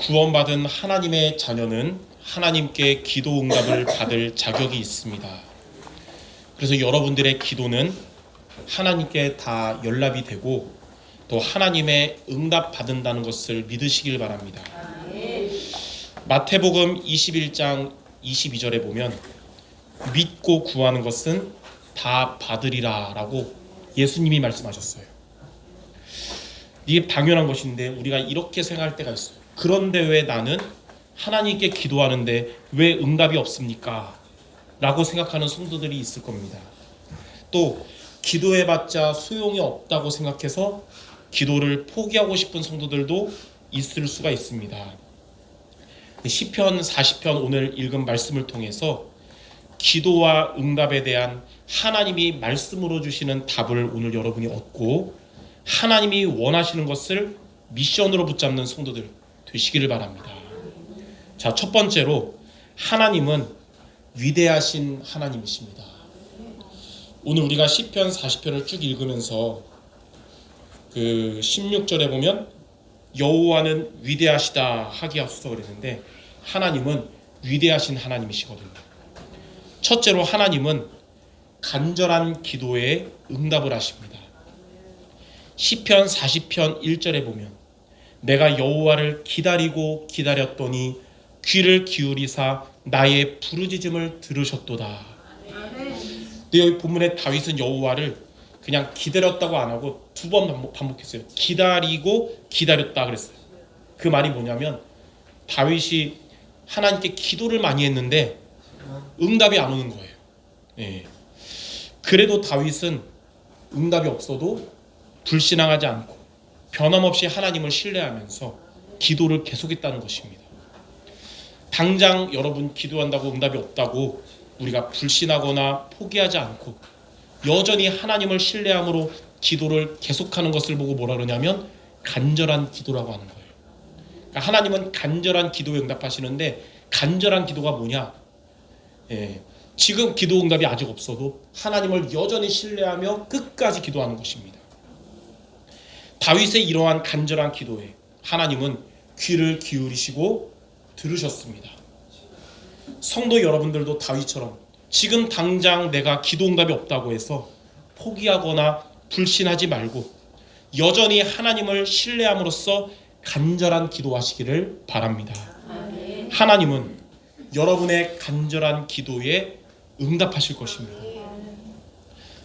구원받은 하나님의 자녀는 하나님께 기도 응답을 받을 자격이 있습니다. 그래서 여러분들의 기도는 하나님께 다 연락이 되고 또 하나님의 응답 받는다는 것을 믿으시길 바랍니다. 마태복음 21장 22절에 보면 믿고 구하는 것은 다 받으리라 라고 예수님이 말씀하셨어요. 이게 당연한 것인데 우리가 이렇게 생각할 때가 있어요. 그런데 왜 나는 하나님께 기도하는데 왜 응답이 없습니까? 라고 생각하는 성도들이 있을 겁니다. 또 기도해봤자 소용이 없다고 생각해서 기도를 포기하고 싶은 성도들도 있을 수가 있습니다. 시편 40편 오늘 읽은 말씀을 통해서 기도와 응답에 대한 하나님이 말씀으로 주시는 답을 오늘 여러분이 얻고 하나님이 원하시는 것을 미션으로 붙잡는 성도들 되시기를 바랍니다. 자, 첫 번째로 하나님은 위대하신 하나님이십니다. 오늘 우리가 시편 40편을 쭉 읽으면서 그 16절에 보면 여호와는 위대하시다 하기하소서 그랬는데 하나님은 위대하신 하나님이시거든요. 첫째로 하나님은 간절한 기도에 응답을 하십니다. 시편 40편 1절에 보면 내가 여호와를 기다리고 기다렸더니 귀를 기울이사 나의 부르짖음을 들으셨도다. 근데 여기 본문에 다윗은 여호와를 그냥 기다렸다고 안 하고 두 번 반복했어요. 기다리고 기다렸다 그랬어요. 그 말이 뭐냐면 다윗이 하나님께 기도를 많이 했는데 응답이 안 오는 거예요. 예. 그래도 다윗은 응답이 없어도 불신앙하지 않고 변함없이 하나님을 신뢰하면서 기도를 계속했다는 것입니다. 당장 여러분 기도한다고 응답이 없다고 우리가 불신하거나 포기하지 않고 여전히 하나님을 신뢰함으로 기도를 계속하는 것을 보고 뭐라 그러냐면 간절한 기도라고 하는 거예요. 그러니까 하나님은 간절한 기도에 응답하시는데 간절한 기도가 뭐냐? 지금 기도 응답이 아직 없어도 하나님을 여전히 신뢰하며 끝까지 기도하는 것입니다. 다윗의 이러한 간절한 기도에 하나님은 귀를 기울이시고 들으셨습니다. 성도 여러분들도 다윗처럼 지금 당장 내가 기도 응답이 없다고 해서 포기하거나 불신하지 말고 여전히 하나님을 신뢰함으로써 간절한 기도하시기를 바랍니다. 하나님은 여러분의 간절한 기도에 응답하실 것입니다.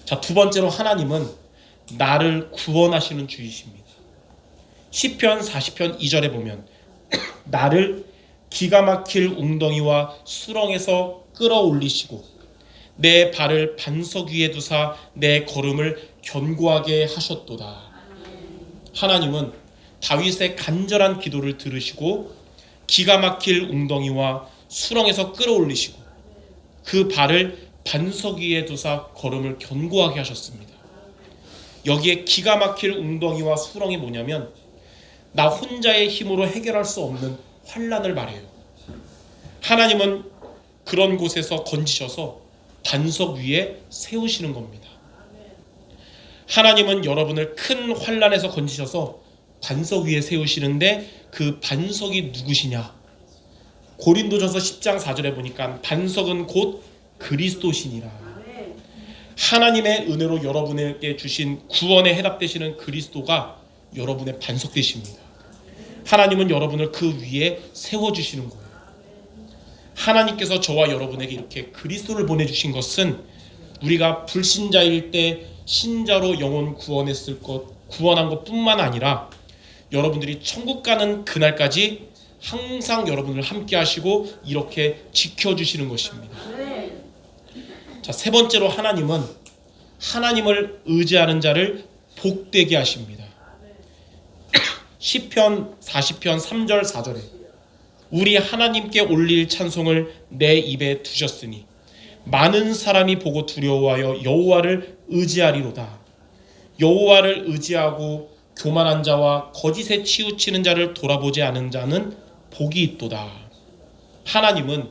자, 두 번째로 하나님은 나를 구원하시는 주이십니다. 시편 40편 2절에 보면 나를 기가 막힐 웅덩이와 수렁에서 끌어올리시고 내 발을 반석 위에 두사 내 걸음을 견고하게 하셨도다. 하나님은 다윗의 간절한 기도를 들으시고 기가 막힐 웅덩이와 수렁에서 끌어올리시고 그 발을 반석 위에 두사 걸음을 견고하게 하셨습니다. 여기에 기가 막힐 웅덩이와 수렁이 뭐냐면 나 혼자의 힘으로 해결할 수 없는 환난을 말해요. 하나님은 그런 곳에서 건지셔서 반석 위에 세우시는 겁니다. 하나님은 여러분을 큰 환난에서 건지셔서 반석 위에 세우시는데 그 반석이 누구시냐? 고린도전서 10장 4절에 보니까 반석은 곧 그리스도시니라. 하나님의 은혜로 여러분에게 주신 구원에 해답되시는 그리스도가 여러분의 반석 되십니다. 하나님은 여러분을 그 위에 세워주시는 거예요. 하나님께서 저와 여러분에게 이렇게 그리스도를 보내주신 것은 우리가 불신자일 때 신자로 영혼 구원한 것뿐만 아니라 여러분들이 천국 가는 그날까지 항상 여러분을 함께 하시고 이렇게 지켜주시는 것입니다. 자, 세 번째로 하나님은 하나님을 의지하는 자를 복되게 하십니다. 시편 40편 3절 4절에 우리 하나님께 올릴 찬송을 내 입에 두셨으니 많은 사람이 보고 두려워하여 여호와를 의지하리로다. 여호와를 의지하고 교만한 자와 거짓에 치우치는 자를 돌아보지 않은 자는 복이 있도다. 하나님은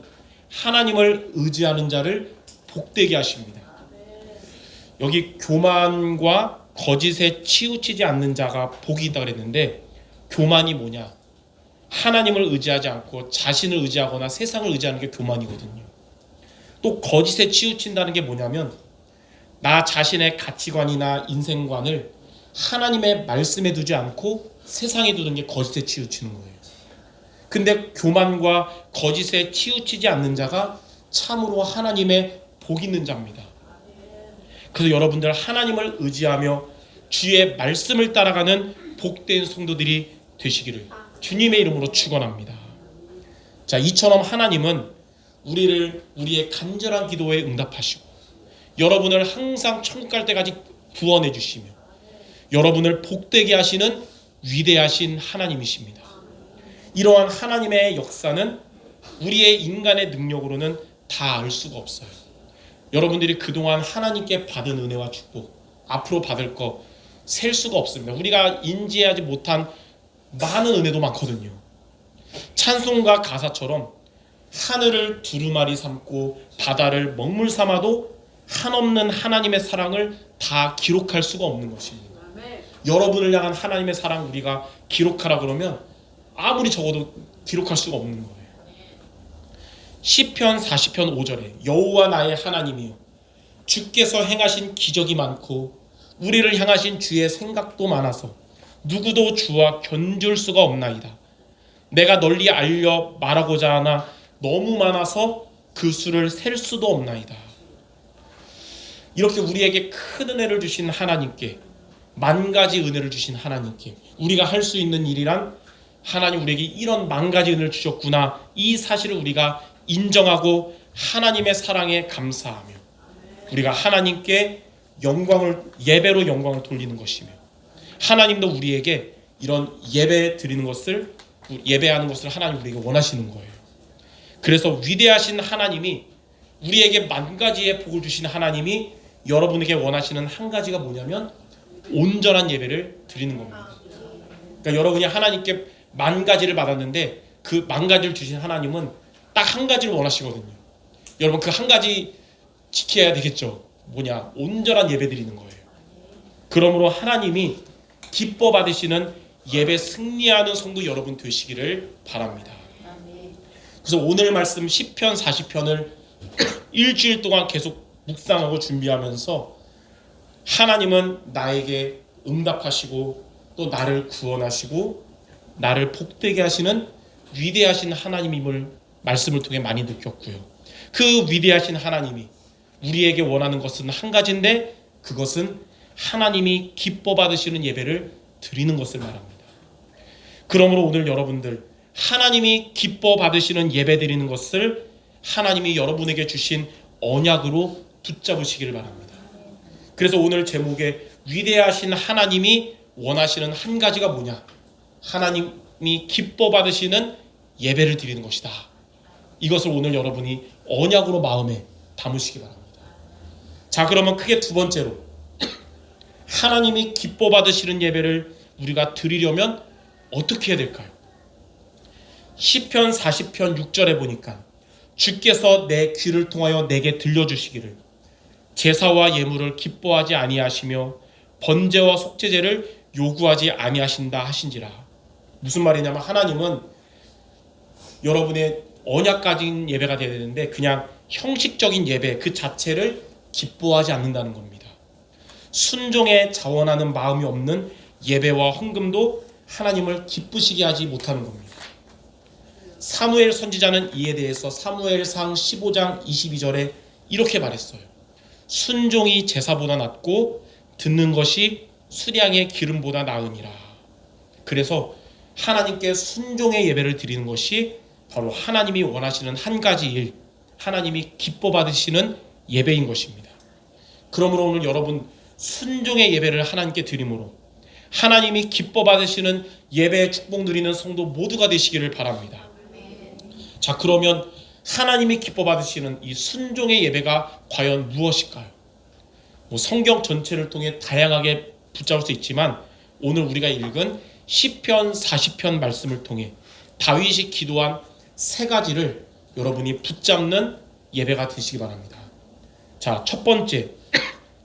하나님을 의지하는 자를 복되게 하십니다. 여기 교만과 거짓에 치우치지 않는 자가 복이 있다 그랬는데 교만이 뭐냐? 하나님을 의지하지 않고 자신을 의지하거나 세상을 의지하는 게 교만이거든요. 또 거짓에 치우친다는 게 뭐냐면 나 자신의 가치관이나 인생관을 하나님의 말씀에 두지 않고 세상에 두는 게 거짓에 치우치는 거예요. 근데 교만과 거짓에 치우치지 않는 자가 참으로 하나님의 복 있는 자입니다. 그래서 여러분들 하나님을 의지하며 주의 말씀을 따라가는 복된 성도들이 되시기를 주님의 이름으로 축원합니다. 자, 이처럼 하나님은 우리의 간절한 기도에 응답하시고 여러분을 항상 천국 갈 때까지 구원해 주시며 여러분을 복되게 하시는 위대하신 하나님이십니다. 이러한 하나님의 역사는 우리의 인간의 능력으로는 다 알 수가 없어요. 여러분들이 그동안 하나님께 받은 은혜와 축복, 앞으로 받을 거 셀 수가 없습니다. 우리가 인지하지 못한 많은 은혜도 많거든요. 찬송가 가사처럼 하늘을 두루마리 삼고 바다를 먹물 삼아도 한없는 하나님의 사랑을 다 기록할 수가 없는 것입니다. 여러분을 향한 하나님의 사랑 우리가 기록하라 그러면 아무리 적어도 기록할 수가 없는 거예요. 시편 40편 5절에 여호와 나의 하나님이여 주께서 행하신 기적이 많고 우리를 향하신 주의 생각도 많아서 누구도 주와 견줄 수가 없나이다. 내가 널리 알려 말하고자 하나 너무 많아서 그 수를 셀 수도 없나이다. 이렇게 우리에게 큰 은혜를 주신 하나님께, 만 가지 은혜를 주신 하나님께 우리가 할 수 있는 일이란 하나님 우리에게 이런 만 가지 은혜를 주셨구나, 이 사실을 우리가 인정하고 하나님의 사랑에 감사하며 우리가 하나님께 예배로 영광을 돌리는 것이며 하나님도 우리에게 이런 예배하는 것을 하나님 우리에게 원하시는 거예요. 그래서 위대하신 하나님이 우리에게 만 가지의 복을 주신 하나님이 여러분에게 원하시는 한 가지가 뭐냐면 온전한 예배를 드리는 겁니다. 그러니까 여러분이 하나님께 만 가지를 받았는데 그 만 가지를 주신 하나님은 딱 한 가지를 원하시거든요. 여러분 그 한 가지 지켜야 되겠죠. 뭐냐? 온전한 예배 드리는 거예요. 그러므로 하나님이 기뻐 받으시는 예배 승리하는 성도 여러분 되시기를 바랍니다. 그래서 오늘 말씀 시편 40편을 일주일 동안 계속 묵상하고 준비하면서 하나님은 나에게 응답하시고 또 나를 구원하시고 나를 복되게 하시는 위대하신 하나님임을 말씀을 통해 많이 느꼈고요. 그 위대하신 하나님이 우리에게 원하는 것은 한 가지인데 그것은 하나님이 기뻐 받으시는 예배를 드리는 것을 말합니다. 그러므로 오늘 여러분들 하나님이 기뻐 받으시는 예배 드리는 것을 하나님이 여러분에게 주신 언약으로 붙잡으시기를 바랍니다. 그래서 오늘 제목에 위대하신 하나님이 원하시는 한 가지가 뭐냐? 하나님이 기뻐 받으시는 예배를 드리는 것이다. 이것을 오늘 여러분이 언약으로 마음에 담으시기 바랍니다. 자, 그러면 크게 두 번째로 하나님이 기뻐 받으시는 예배를 우리가 드리려면 어떻게 해야 될까요? 시편 40편 6절에 보니까 주께서 내 귀를 통하여 내게 들려주시기를 제사와 예물을 기뻐하지 아니하시며 번제와 속죄제를 요구하지 아니하신다 하신지라. 무슨 말이냐면 하나님은 여러분의 언약 가진 예배가 되어야 되는데 그냥 형식적인 예배 그 자체를 기뻐하지 않는다는 겁니다. 순종에 자원하는 마음이 없는 예배와 헌금도 하나님을 기쁘시게 하지 못하는 겁니다. 사무엘 선지자는 이에 대해서 사무엘상 15장 22절에 이렇게 말했어요. 순종이 제사보다 낫고 듣는 것이 수량의 기름보다 나으니라. 그래서 하나님께 순종의 예배를 드리는 것이 바로 하나님이 원하시는 한 가지 일, 하나님이 기뻐 받으시는 예배인 것입니다. 그러므로 오늘 여러분 순종의 예배를 하나님께 드림으로 하나님이 기뻐 받으시는 예배에 축복 누리는 성도 모두가 되시기를 바랍니다. 자, 그러면 하나님이 기뻐 받으시는 이 순종의 예배가 과연 무엇일까요? 성경 전체를 통해 다양하게 붙잡을 수 있지만 오늘 우리가 읽은 시편 40편 말씀을 통해 다윗이 기도한 세 가지를 여러분이 붙잡는 예배가 되시기 바랍니다. 자, 첫 번째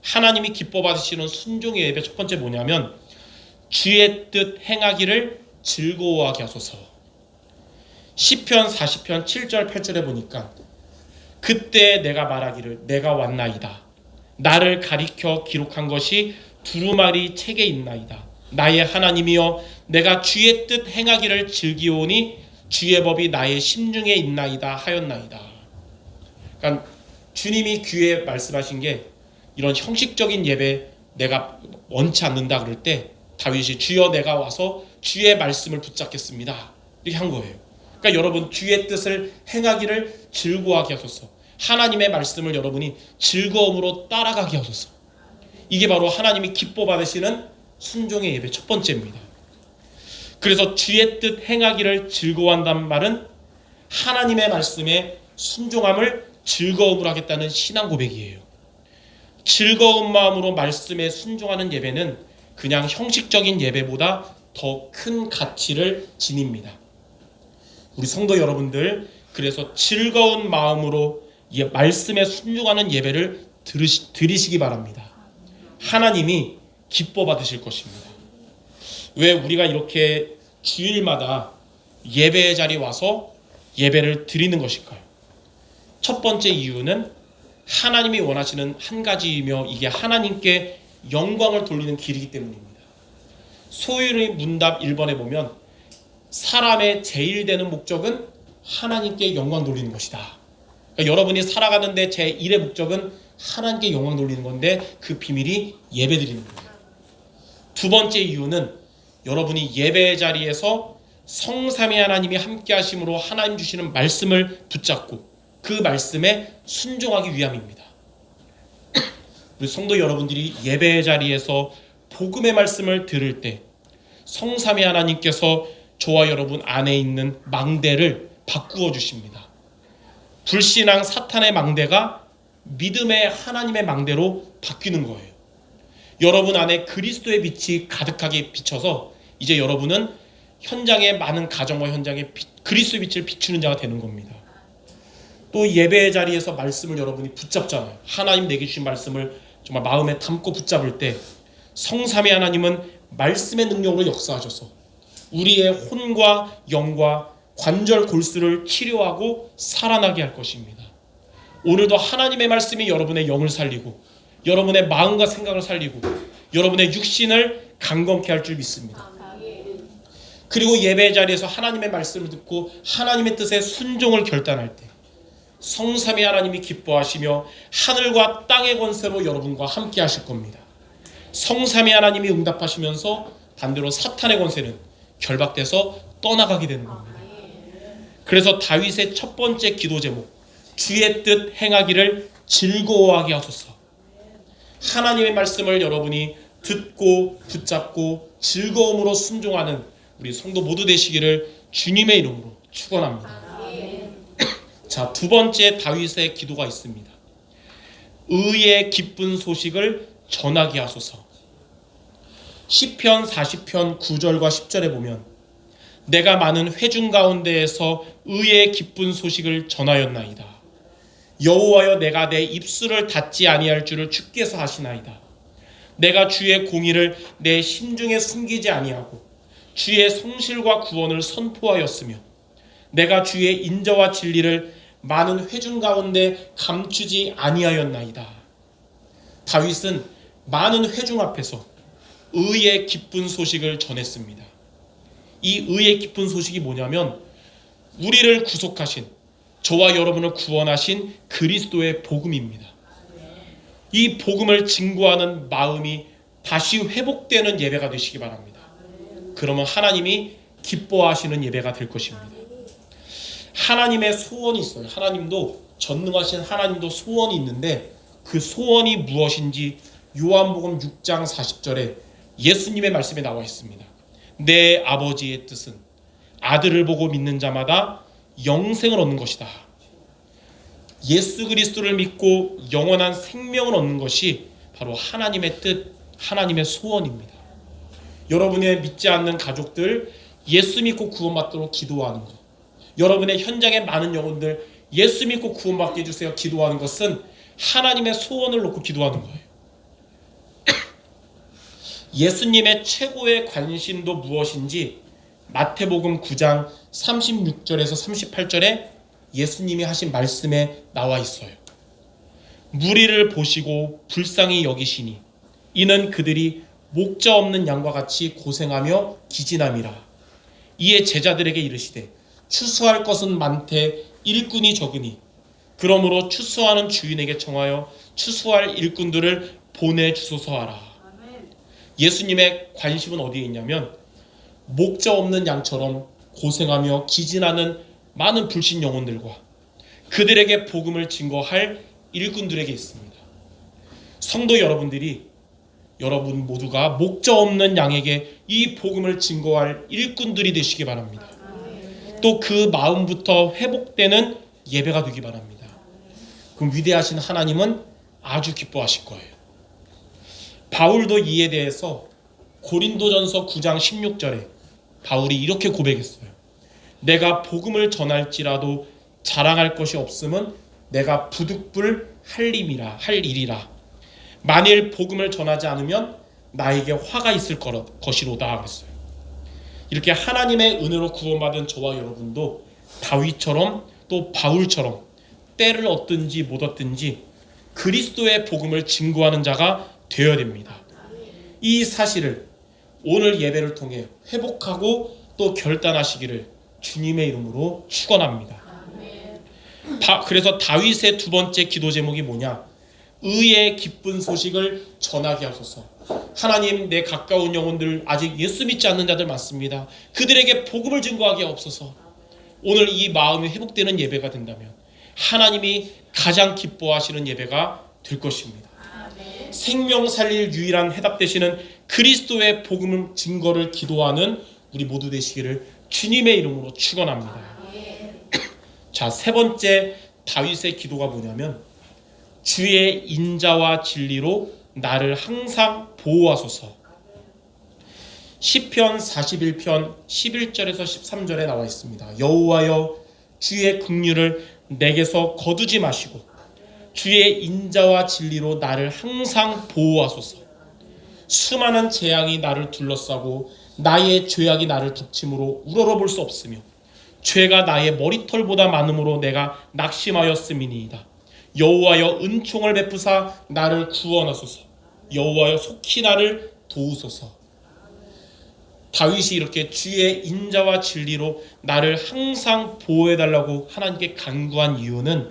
하나님이 기뻐 받으시는 순종의 예배 첫 번째 뭐냐면 주의 뜻 행하기를 즐거워하게 하소서. 시편 40편 7절 8절에 보니까 그때 내가 말하기를 내가 왔나이다. 나를 가리켜 기록한 것이 두루마리 책에 있나이다. 나의 하나님이여 내가 주의 뜻 행하기를 즐기오니 주의 법이 나의 심중에 있나이다 하였나이다. 그러니까 주님이 귀에 말씀하신 게 이런 형식적인 예배 내가 원치 않는다 그럴 때 다윗이 주여 내가 와서 주의 말씀을 붙잡겠습니다 이렇게 한 거예요. 그러니까 여러분 주의 뜻을 행하기를 즐거워하게 하소서. 하나님의 말씀을 여러분이 즐거움으로 따라가게 하소서. 이게 바로 하나님이 기뻐 받으시는 순종의 예배 첫 번째입니다. 그래서 주의 뜻 행하기를 즐거워한다는 말은 하나님의 말씀에 순종함을 즐거움으로 하겠다는 신앙 고백이에요. 즐거운 마음으로 말씀에 순종하는 예배는 그냥 형식적인 예배보다 더 큰 가치를 지닙니다. 우리 성도 여러분들, 그래서 즐거운 마음으로 말씀에 순종하는 예배를 드리시기 바랍니다. 하나님이 기뻐 받으실 것입니다. 왜 우리가 이렇게 주일마다 예배의 자리에 와서 예배를 드리는 것일까요? 첫 번째 이유는 하나님이 원하시는 한 가지이며 이게 하나님께 영광을 돌리는 길이기 때문입니다. 소유의 문답 1번에 보면 사람의 제일 되는 목적은 하나님께 영광 돌리는 것이다. 그러니까 여러분이 살아가는데 제1의 목적은 하나님께 영광 돌리는 건데 그 비밀이 예배 드리는 거예요. 두 번째 이유는 여러분이 예배의 자리에서 성삼위 하나님이 함께 하심으로 하나님 주시는 말씀을 붙잡고 그 말씀에 순종하기 위함입니다. 우리 성도 여러분들이 예배의 자리에서 복음의 말씀을 들을 때 성삼위 하나님께서 저와 여러분 안에 있는 망대를 바꾸어 주십니다. 불신앙 사탄의 망대가 믿음의 하나님의 망대로 바뀌는 거예요. 여러분 안에 그리스도의 빛이 가득하게 비쳐서 이제 여러분은 현장의 많은 가정과 현장에 그리스도의 빛을 비추는 자가 되는 겁니다. 또 예배의 자리에서 말씀을 여러분이 붙잡잖아요. 하나님 내게 주신 말씀을 정말 마음에 담고 붙잡을 때 성삼위 하나님은 말씀의 능력으로 역사하셔서 우리의 혼과 영과 관절 골수를 치료하고 살아나게 할 것입니다. 오늘도 하나님의 말씀이 여러분의 영을 살리고 여러분의 마음과 생각을 살리고 여러분의 육신을 강건케 할 줄 믿습니다. 그리고 예배의 자리에서 하나님의 말씀을 듣고 하나님의 뜻에 순종을 결단할 때 성삼위 하나님이 기뻐하시며 하늘과 땅의 권세로 여러분과 함께 하실 겁니다. 성삼위 하나님이 응답하시면서 반대로 사탄의 권세는 결박돼서 떠나가게 되는 겁니다. 그래서 다윗의 첫 번째 기도 제목, 주의 뜻 행하기를 즐거워하게 하소서. 하나님의 말씀을 여러분이 듣고 붙잡고 즐거움으로 순종하는 우리 성도 모두 되시기를 주님의 이름으로 축원합니다. 자, 두 번째 다윗의 기도가 있습니다. 의의 기쁜 소식을 전하게 하소서. 시편 40편 9절과 10절에 보면 내가 많은 회중 가운데에서 의의 기쁜 소식을 전하였나이다. 여호와여 내가 내 입술을 닫지 아니할 줄을 주께서 하시나이다. 내가 주의 공의를 내 심중에 숨기지 아니하고 주의 성실과 구원을 선포하였으며 내가 주의 인저와 진리를 많은 회중 가운데 감추지 아니하였나이다. 다윗은 많은 회중 앞에서 의의 기쁜 소식을 전했습니다. 이 의의 기쁜 소식이 뭐냐면 우리를 구속하신 저와 여러분을 구원하신 그리스도의 복음입니다. 이 복음을 증거하는 마음이 다시 회복되는 예배가 되시기 바랍니다. 그러면 하나님이 기뻐하시는 예배가 될 것입니다. 하나님의 소원이 있어요. 하나님도 전능하신 하나님도 소원이 있는데 그 소원이 무엇인지 요한복음 6장 40절에 예수님의 말씀에 나와 있습니다. 내 아버지의 뜻은 아들을 보고 믿는 자마다 영생을 얻는 것이다. 예수 그리스도를 믿고 영원한 생명을 얻는 것이 바로 하나님의 뜻, 하나님의 소원입니다. 여러분의 믿지 않는 가족들 예수 믿고 구원받도록 기도하는 것, 여러분의 현장에 많은 영혼들 예수 믿고 구원받게 해주세요 기도하는 것은 하나님의 소원을 놓고 기도하는 거예요. 예수님의 최고의 관심도 무엇인지 마태복음 9장 36절에서 38절에 예수님이 하신 말씀에 나와 있어요. 무리를 보시고 불쌍히 여기시니 이는 그들이 목자 없는 양과 같이 고생하며 기진함이라. 이에 제자들에게 이르시되 추수할 것은 많되 일꾼이 적으니 그러므로 추수하는 주인에게 청하여 추수할 일꾼들을 보내주소서 하라. 예수님의 관심은 어디에 있냐면 목자 없는 양처럼 고생하며 기진하는 많은 불신 영혼들과 그들에게 복음을 증거할 일꾼들에게 있습니다. 성도 여러분들이 여러분 모두가 목자 없는 양에게 이 복음을 증거할 일꾼들이 되시기 바랍니다. 또 그 마음부터 회복되는 예배가 되기 바랍니다. 그럼 위대하신 하나님은 아주 기뻐하실 거예요. 바울도 이에 대해서 고린도전서 9장 16절에 바울이 이렇게 고백했어요. 내가 복음을 전할지라도 자랑할 것이 없음은 내가 부득불 할 일이라. 만일 복음을 전하지 않으면 나에게 화가 있을 것이로다 그랬어요. 이렇게 하나님의 은혜로 구원받은 저와 여러분도 다윗처럼 또 바울처럼 때를 얻든지 못 얻든지 그리스도의 복음을 증거하는 자가 되어야 됩니다. 이 사실을 오늘 예배를 통해 회복하고 또 결단하시기를 주님의 이름으로 축원합니다. 그래서 다윗의 두 번째 기도 제목이 뭐냐? 의의 기쁜 소식을 전하게 하소서. 하나님, 내 가까운 영혼들 아직 예수 믿지 않는 자들 많습니다. 그들에게 복음을 증거하게 하옵소서. 오늘 이 마음이 회복되는 예배가 된다면 하나님이 가장 기뻐하시는 예배가 될 것입니다. 생명 살릴 유일한 해답 되시는 그리스도의 복음 증거를 기도하는 우리 모두 되시기를 주님의 이름으로 축원합니다. 자, 세 번째 다윗의 기도가 뭐냐면 주의 인자와 진리로 나를 항상 보호하소서. 시편 41편 11절에서 13절에 나와 있습니다. 여호와여, 주의 긍휼을 내게서 거두지 마시고 주의 인자와 진리로 나를 항상 보호하소서. 수많은 재앙이 나를 둘러싸고 나의 죄악이 나를 덮침으로 우러러볼 수 없으며 죄가 나의 머리털보다 많음으로 내가 낙심하였음이니이다. 여호와여, 은총을 베푸사 나를 구원하소서. 여호와여, 속히 나를 도우소서. 다윗이 이렇게 주의 인자와 진리로 나를 항상 보호해달라고 하나님께 간구한 이유는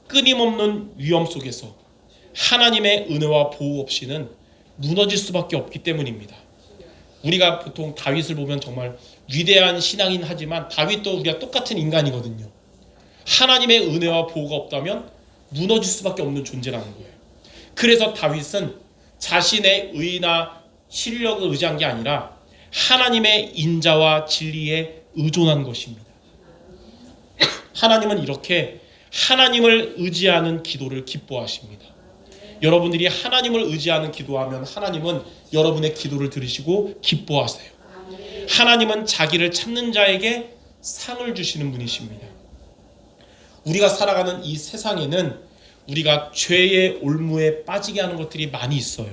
끊임없는 위험 속에서 하나님의 은혜와 보호 없이는 무너질 수밖에 없기 때문입니다. 우리가 보통 다윗을 보면 정말 위대한 신앙인 하지만 다윗도 우리가 똑같은 인간이거든요. 하나님의 은혜와 보호가 없다면 무너질 수밖에 없는 존재라는 거예요. 그래서 다윗은 자신의 의나 실력을 의지한 게 아니라 하나님의 인자와 진리에 의존한 것입니다. 하나님은 이렇게 하나님을 의지하는 기도를 기뻐하십니다. 여러분들이 하나님을 의지하는 기도하면 하나님은 여러분의 기도를 들으시고 기뻐하세요. 하나님은 자기를 찾는 자에게 상을 주시는 분이십니다. 우리가 살아가는 이 세상에는 우리가 죄의 올무에 빠지게 하는 것들이 많이 있어요.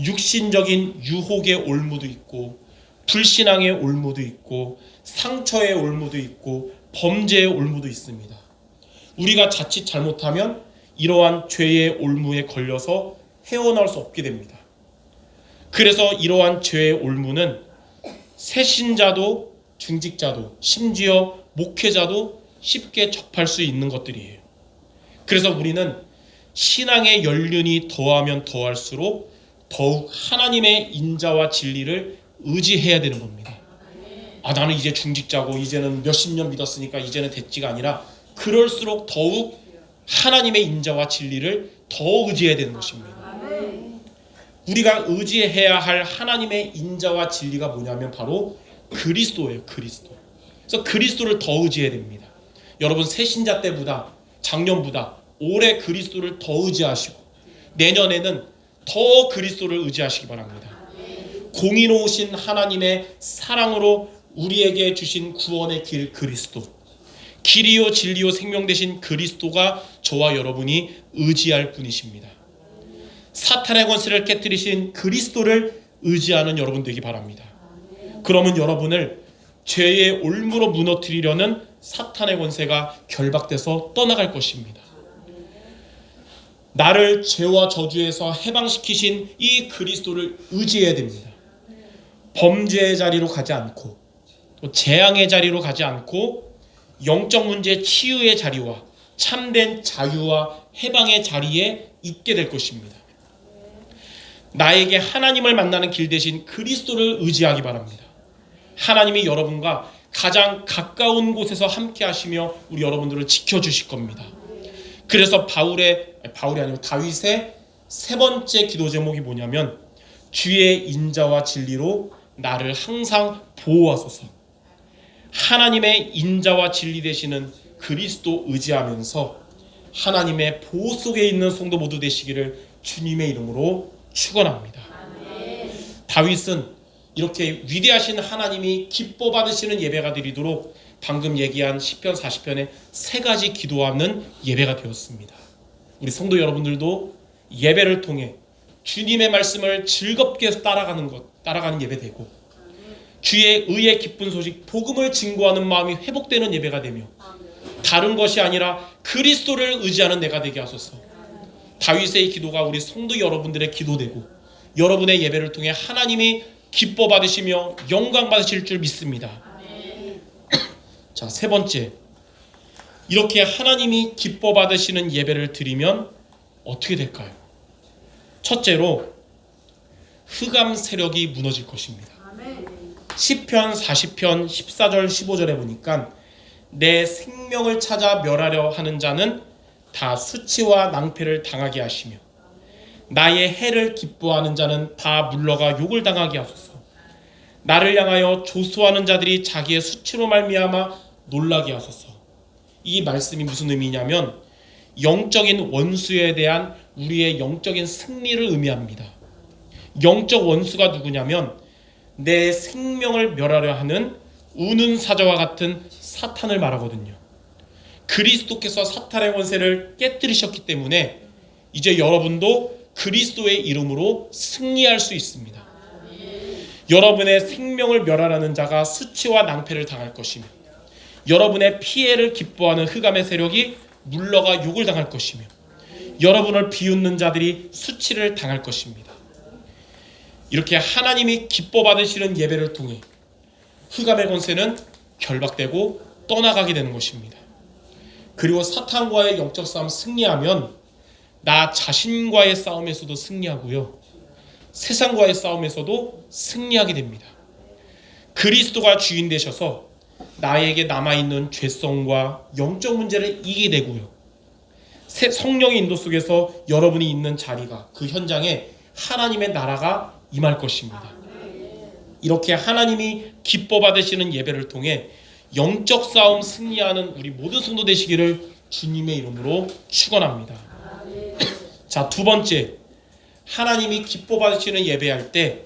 육신적인 유혹의 올무도 있고 불신앙의 올무도 있고 상처의 올무도 있고 범죄의 올무도 있습니다. 우리가 자칫 잘못하면 이러한 죄의 올무에 걸려서 헤어나올 수 없게 됩니다. 그래서 이러한 죄의 올무는 새신자도 중직자도 심지어 목회자도 쉽게 접할 수 있는 것들이에요. 그래서 우리는 신앙의 연륜이 더하면 더할수록 더욱 하나님의 인자와 진리를 의지해야 되는 겁니다. 나는 이제 중직자고 이제는 몇십 년 믿었으니까 이제는 됐지가 아니라 그럴수록 더욱 하나님의 인자와 진리를 더 의지해야 되는 것입니다. 우리가 의지해야 할 하나님의 인자와 진리가 뭐냐면 바로 그리스도예요. 그리스도. 그래서 그리스도를 더 의지해야 됩니다. 여러분 새신자 때보다 작년보다 올해 그리스도를 더 의지하시고 내년에는 더 그리스도를 의지하시기 바랍니다. 공의로우신 하나님의 사랑으로 우리에게 주신 구원의 길 그리스도, 길이요 진리요 생명 되신 그리스도가 저와 여러분이 의지할 분이십니다. 사탄의 권세를 깨뜨리신 그리스도를 의지하는 여러분 되기 바랍니다. 그러면 여러분을 죄의 올무로 무너뜨리려는 사탄의 권세가 결박돼서 떠나갈 것입니다. 나를 죄와 저주에서 해방시키신 이 그리스도를 의지해야 됩니다. 범죄의 자리로 가지 않고 또 재앙의 자리로 가지 않고 영적 문제 치유의 자리와 참된 자유와 해방의 자리에 있게 될 것입니다. 나에게 하나님을 만나는 길 대신 그리스도를 의지하기 바랍니다. 하나님이 여러분과 가장 가까운 곳에서 함께 하시며 우리 여러분들을 지켜주실 겁니다. 그래서 바울이 아니고 다윗의 세 번째 기도 제목이 뭐냐면 주의 인자와 진리로 나를 항상 보호하소서. 하나님의 인자와 진리 되시는 그리스도 의지하면서 하나님의 보호 속에 있는 성도 모두 되시기를 주님의 이름으로 축원합니다. 다윗은 이렇게 위대하신 하나님이 기뻐 받으시는 예배가 드리도록 방금 얘기한 시편 40편의 세 가지 기도하는 예배가 되었습니다. 우리 성도 여러분들도 예배를 통해 주님의 말씀을 즐겁게 따라가는 예배 되고 주의 의의 기쁜 소식 복음을 증거하는 마음이 회복되는 예배가 되며 다른 것이 아니라 그리스도를 의지하는 내가 되게 하소서. 다윗의 기도가 우리 성도 여러분들의 기도되고 여러분의 예배를 통해 하나님이 기뻐 받으시며 영광 받으실 줄 믿습니다. 자, 세 번째, 이렇게 하나님이 기뻐 받으시는 예배를 드리면 어떻게 될까요? 첫째로 흑암 세력이 무너질 것입니다. 시편 40편 14절 15절에 보니까 내 생명을 찾아 멸하려 하는 자는 다 수치와 낭패를 당하게 하시며 나의 해를 기뻐하는 자는 다 물러가 욕을 당하게 하소서. 나를 향하여 조소하는 자들이 자기의 수치로 말미암아 놀라게 하소서. 이 말씀이 무슨 의미냐면 영적인 원수에 대한 우리의 영적인 승리를 의미합니다. 영적 원수가 누구냐면 내 생명을 멸하려 하는 우는 사자와 같은 사탄을 말하거든요. 그리스도께서 사탄의 권세를 깨뜨리셨기 때문에 이제 여러분도 그리스도의 이름으로 승리할 수 있습니다. 여러분의 생명을 멸하려는 자가 수치와 낭패를 당할 것이며 여러분의 피해를 기뻐하는 흑암의 세력이 물러가 욕을 당할 것이며 여러분을 비웃는 자들이 수치를 당할 것입니다. 이렇게 하나님이 기뻐 받으시는 예배를 통해 흑암의 권세는 결박되고 떠나가게 되는 것입니다. 그리고 사탄과의 영적 싸움 승리하면 나 자신과의 싸움에서도 승리하고요, 세상과의 싸움에서도 승리하게 됩니다. 그리스도가 주인 되셔서 나에게 남아있는 죄성과 영적 문제를 이기게 되고요, 성령의 인도 속에서 여러분이 있는 자리가 그 현장에 하나님의 나라가 임할 것입니다. 이렇게 하나님이 기뻐 받으시는 예배를 통해 영적 싸움 승리하는 우리 모든 성도 되시기를 주님의 이름으로 축원합니다. 자, 두 번째, 하나님이 기뻐 받으시는 예배할 때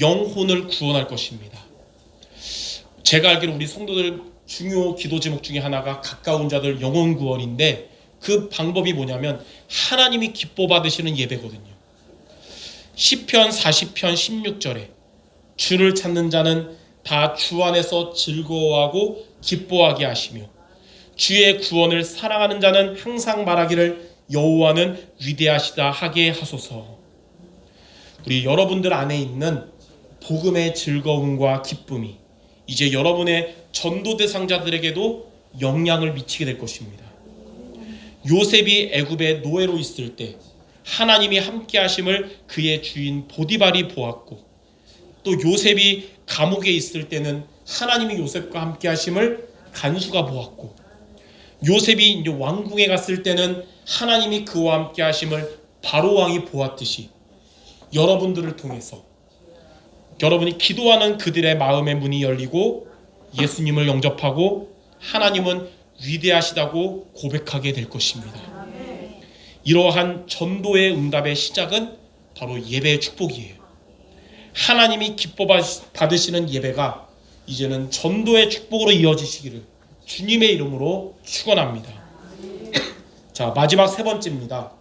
영혼을 구원할 것입니다. 제가 알기로 우리 성도들 중요 기도 제목 중에 하나가 가까운 자들 영혼 구원인데 그 방법이 뭐냐면 하나님이 기뻐 받으시는 예배거든요. 시편 40편 16절에 주를 찾는 자는 다 주 안에서 즐거워하고 기뻐하게 하시며 주의 구원을 사랑하는 자는 항상 말하기를 여호와는 위대하시다 하게 하소서. 우리 여러분들 안에 있는 복음의 즐거움과 기쁨이 이제 여러분의 전도 대상자들에게도 영향을 미치게 될 것입니다. 요셉이 애굽의 노예로 있을 때 하나님이 함께 하심을 그의 주인 보디발이 보았고, 또 요셉이 감옥에 있을 때는 하나님이 요셉과 함께 하심을 간수가 보았고, 요셉이 이제 왕궁에 갔을 때는 하나님이 그와 함께 하심을 바로 왕이 보았듯이 여러분들을 통해서 여러분이 기도하는 그들의 마음의 문이 열리고 예수님을 영접하고 하나님은 위대하시다고 고백하게 될 것입니다. 이러한 전도의 응답의 시작은 바로 예배의 축복이에요. 하나님이 기뻐 받으시는 예배가 이제는 전도의 축복으로 이어지시기를 주님의 이름으로 축원합니다. 자, 마지막 세 번째입니다.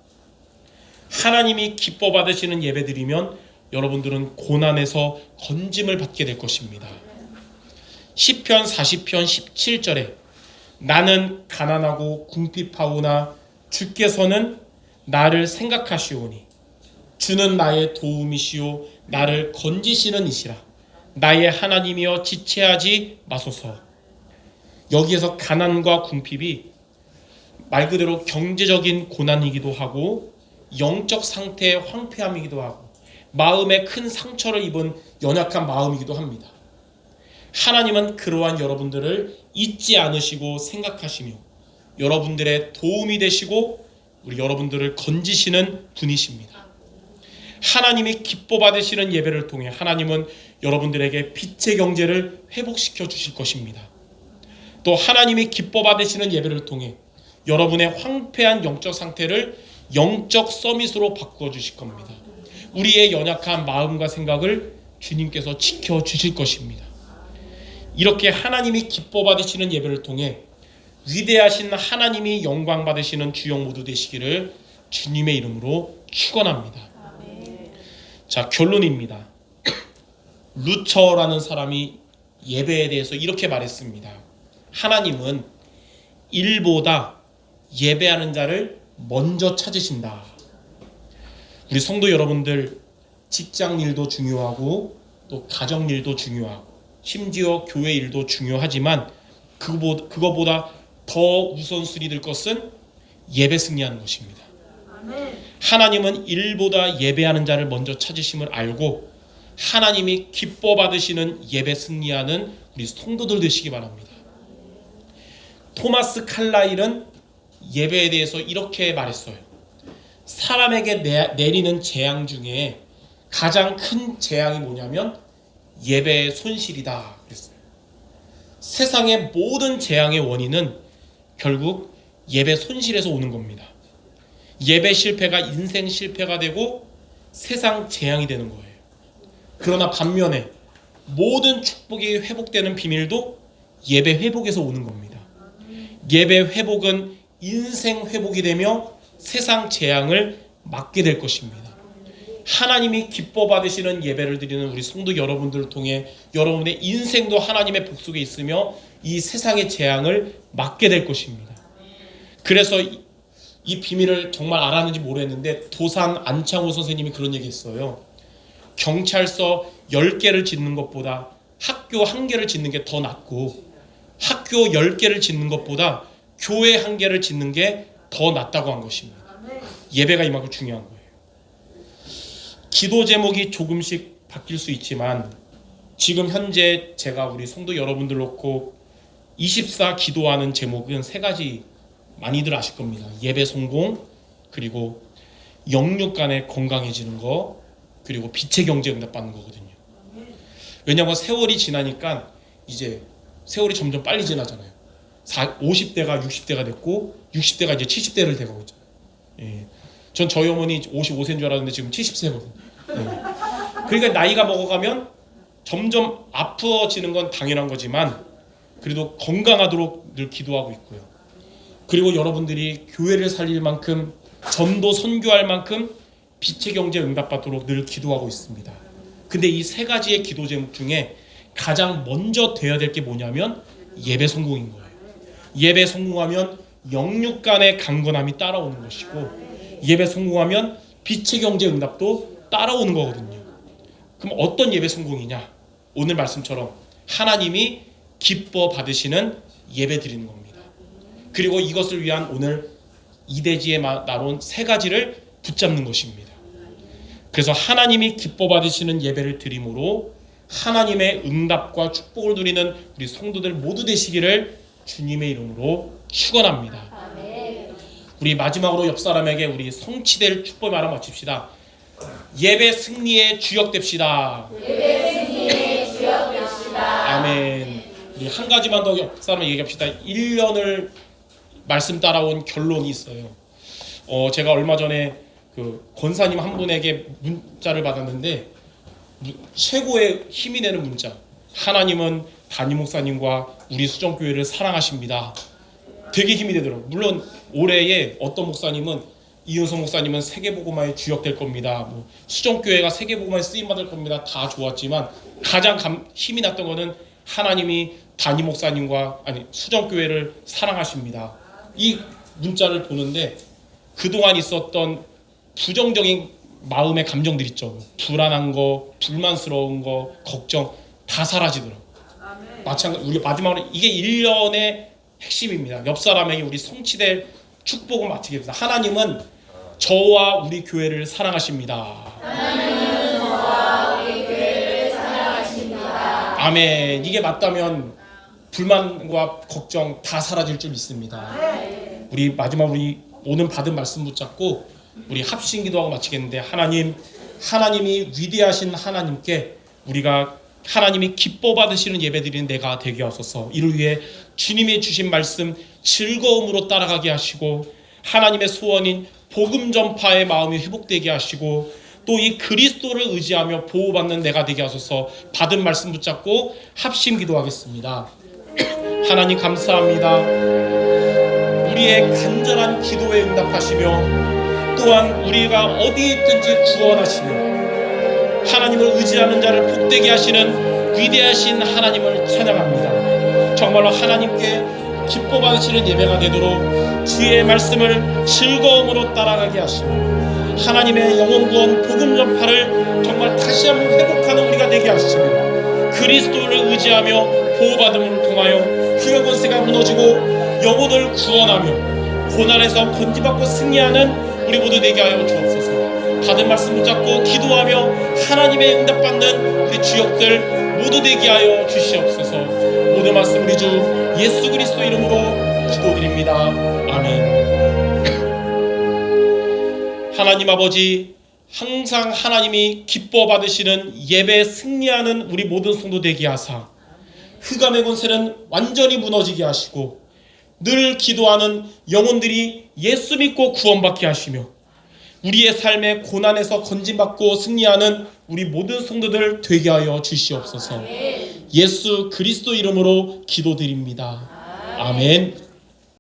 하나님이 기뻐 받으시는 예배 드리면 여러분들은 고난에서 건짐을 받게 될 것입니다. 시편 40편 17절에 나는 가난하고 궁핍하오나 주께서는 나를 생각하시오니 주는 나의 도움이시오 나를 건지시는 이시라. 나의 하나님이여 지체하지 마소서. 여기에서 가난과 궁핍이 말 그대로 경제적인 고난이기도 하고 영적 상태의 황폐함이기도 하고 마음에 큰 상처를 입은 연약한 마음이기도 합니다. 하나님은 그러한 여러분들을 잊지 않으시고 생각하시며 여러분들의 도움이 되시고 우리 여러분들을 건지시는 분이십니다. 하나님이 기뻐 받으시는 예배를 통해 하나님은 여러분들에게 빛의 경제를 회복시켜 주실 것입니다. 또 하나님이 기뻐 받으시는 예배를 통해 여러분의 황폐한 영적 상태를 영적 서밋으로 바꾸어 주실 겁니다. 우리의 연약한 마음과 생각을 주님께서 지켜 주실 것입니다. 이렇게 하나님이 기뻐 받으시는 예배를 통해 위대하신 하나님이 영광 받으시는 주역 모두 되시기를 주님의 이름으로 축원합니다. 자, 결론입니다. 루처라는 사람이 예배에 대해서 이렇게 말했습니다. 하나님은 일보다 예배하는 자를 먼저 찾으신다. 우리 성도 여러분들 직장 일도 중요하고 또 가정 일도 중요하고 심지어 교회 일도 중요하지만 그거보다 더 우선순위 될 것은 예배 승리하는 것입니다. 하나님은 일보다 예배하는 자를 먼저 찾으심을 알고 하나님이 기뻐 받으시는 예배 승리하는 우리 성도들 되시기 바랍니다. 토마스 칼라일은 예배에 대해서 이렇게 말했어요. 사람에게 내리는 재앙 중에 가장 큰 재앙이 뭐냐면 예배의 손실이다 그랬어요. 세상의 모든 재앙의 원인은 결국 예배 손실에서 오는 겁니다. 예배 실패가 인생 실패가 되고 세상 재앙이 되는 거예요. 그러나 반면에 모든 축복이 회복되는 비밀도 예배 회복에서 오는 겁니다. 예배 회복은 인생 회복이 되며 세상 재앙을 막게 될 것입니다. 하나님이 기뻐 받으시는 예배를 드리는 우리 성도 여러분들을 통해 여러분의 인생도 하나님의 복속에 있으며 이 세상의 재앙을 막게 될 것입니다. 그래서 이 비밀을 정말 알았는지 모르겠는데 도산 안창호 선생님이 그런 얘기 했어요. 경찰서 10개를 짓는 것보다 학교 1개를 짓는 게 더 낫고 학교 10개를 짓는 것보다 교회 1개를 짓는 게 더 낫다고 한 것입니다. 예배가 이만큼 중요한 거예요. 기도 제목이 조금씩 바뀔 수 있지만 지금 현재 제가 우리 성도 여러분들 놓고 24 기도하는 제목은 3가지 많이들 아실 겁니다. 예배 성공, 그리고 영육 간에 건강해지는 거, 그리고 빛의 경제 응답 받는 거거든요. 왜냐하면 세월이 지나니까 이제 세월이 점점 빨리 지나잖아요. 50대가 60대가 됐고 60대가 이제 70대를 돼가고 있잖아요. 예. 전 저희 어머니 55세인 줄 알았는데 지금 70세거든요. 예. 그러니까 나이가 먹어가면 점점 아프어지는 건 당연한 거지만 그래도 건강하도록 늘 기도하고 있고요. 그리고 여러분들이 교회를 살릴 만큼 전도 선교할 만큼 빛의 경제 응답받도록 늘 기도하고 있습니다. 근데 이 3가지의 기도 제목 중에 가장 먼저 돼야 될 게 뭐냐면 예배 성공인 거예요. 예배 성공하면 영육 간의 강건함이 따라오는 것이고 예배 성공하면 빛의 경제 응답도 따라오는 거거든요. 그럼 어떤 예배 성공이냐? 오늘 말씀처럼 하나님이 기뻐 받으시는 예배 드리는 겁니다. 그리고 이것을 위한 오늘 이대지에 나온 3가지를 붙잡는 것입니다. 그래서 하나님이 기뻐 받으시는 예배를 드림으로 하나님의 응답과 축복을 누리는 우리 성도들 모두 되시기를 주님의 이름으로 축원합니다. 우리 마지막으로 옆 사람에게 우리 성취될 축복의 말을 마칩시다. 예배 승리의 주역 됩시다. 예배 승리의 주역 됩시다. 아멘. 우리 한 가지만 더 옆 사람에게 얘기합시다. 1년을 말씀 따라온 결론이 있어요. 제가 얼마 전에 그 권사님 한 분에게 문자를 받았는데 최고의 힘이 되는 문자. 하나님은 담임 목사님과 우리 수정교회를 사랑하십니다. 되게 힘이 되더라고요. 물론 올해에 어떤 목사님은 이윤석 목사님은 세계복음화의 주역 될 겁니다. 수정교회가 세계복음화에 쓰임받을 겁니다. 다 좋았지만 가장 힘이 났던 거는 하나님이 담임 목사님과 수정교회를 사랑하십니다. 이 문자를 보는데 그동안 있었던 부정적인 마음의 감정들 있죠. 불안한 거, 불만스러운 거, 걱정 다 사라지더라고요. 마찬가지 우리 마지막으로 이게 1년의 핵심입니다. 옆 사람에게 우리 성취될 축복을 마치겠습니다. 하나님은 저와 우리 교회를 사랑하십니다. 하나님은 저와 우리 교회를 사랑하십니다. 아멘. 이게 맞다면 불만과 걱정 다 사라질 줄 믿습니다. 우리 마지막 우리 오늘 받은 말씀 붙잡고 우리 합심 기도하고 마치겠는데 하나님이 위대하신 하나님께 우리가 하나님이 기뻐 받으시는 예배드리는 내가 되게 하소서. 이를 위해 주님이 주신 말씀 즐거움으로 따라가게 하시고 하나님의 소원인 복음 전파의 마음이 회복되게 하시고 또 이 그리스도를 의지하며 보호받는 내가 되게 하소서. 받은 말씀 붙잡고 합심 기도하겠습니다. 하나님 감사합니다. 우리의 간절한 기도에 응답하시며 또한 우리가 어디 있든지 구원하시며 하나님을 의지하는 자를 복되게 하시는 위대하신 하나님을 찬양합니다. 정말로 하나님께 기뻐 받으시는 예배가 되도록 주의 말씀을 즐거움으로 따라가게 하시고 하나님의 영혼 구원 복음 전파를 정말 다시 한번 회복하는 우리가 되게 하시며 그리스도를 의지하며 보호받음을 통하여 흑암 권세가 무너지고 영혼을 구원하며 고난에서 건지받고 승리하는 우리 모두 되게 하여 주옵소서. 받은 말씀 붙잡고 기도하며 하나님의 응답받는 우리 주역들 모두 되게 하여 주시옵소서. 모든 말씀 우리 주 예수 그리스도 이름으로 기도드립니다. 아멘. 하나님 아버지, 항상 하나님이 기뻐 받으시는 예배에 승리하는 우리 모든 성도 되게 하사 흑암의 권세는 완전히 무너지게 하시고 늘 기도하는 영혼들이 예수 믿고 구원받게 하시며 우리의 삶의 고난에서 건짐받고 승리하는 우리 모든 성도들 되게 하여 주시옵소서. 예수 그리스도 이름으로 기도드립니다. 아멘.